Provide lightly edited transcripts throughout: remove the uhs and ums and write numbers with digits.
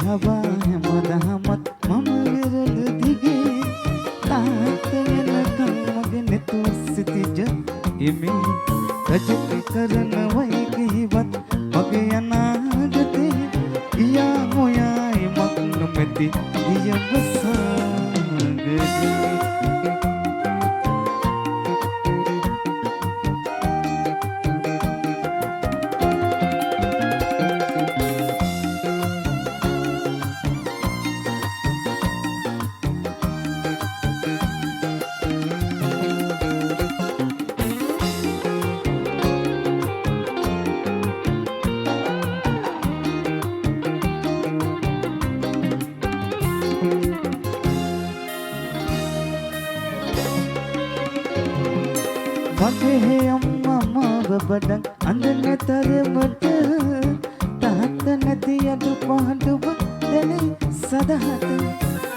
हवा है मदामत मम विरल दिगे तात වෙනකම් මගෙන තුසිතිජ එමේ රජක කරන වයි කිවත් මගේ අනාගතේ ගියා මොයායි මක් නොමැති දියවසාගදී මගේ අම්මා මාව බඩන් අඳන තරමට තාත්ත නැති අඩු පාඩුව දැනේ සදහට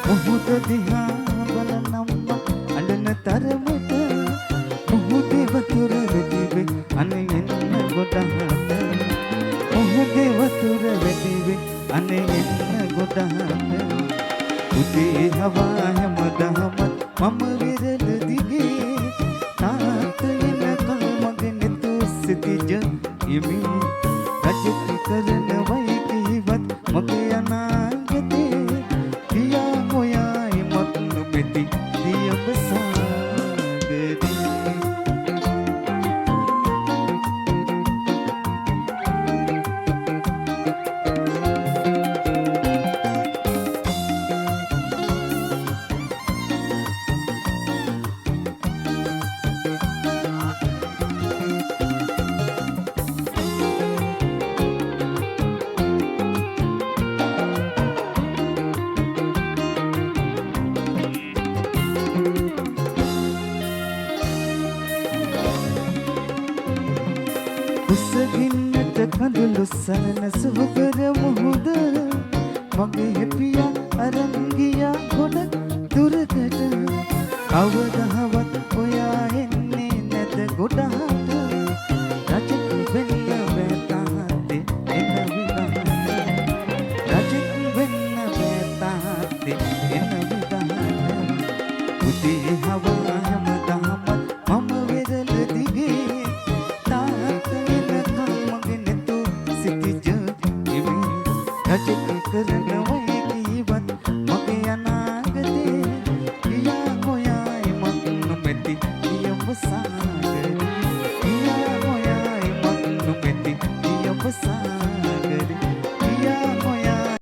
මොහොත දිහා බලනම්ම අඬන තරමට මොහොතේ වතුර වැටිවේ අනේ එන්න ගොඩහට මොහොතේ වතුර වැටිවේ අනේ එන්න ගොඩහට උදේ හවා හැමදාමත් මම විරල දිගේ සිතිජ යමි රජක කරන වයි කිවත් මගේ අනාගතේ පියා මොයායි මත් නොමැති දියවසාගදී උසගින්නට කඳුළු සරන සුවකර මුහුද මගේ හැපියා අරන් ගියා ගොඩක් දුරකට කවදාවත් ඔයා එන්නේ නැත ගොඩහට රජෙක් වෙන්න බෑතාත්තේ එන විදහට රජෙක් වෙන්න බෑතාත්තේ එන විදහට උදේ හවා හැමදාමත් මම වෙරළ දිගේ රජක කරන වයි කිවත් මගේ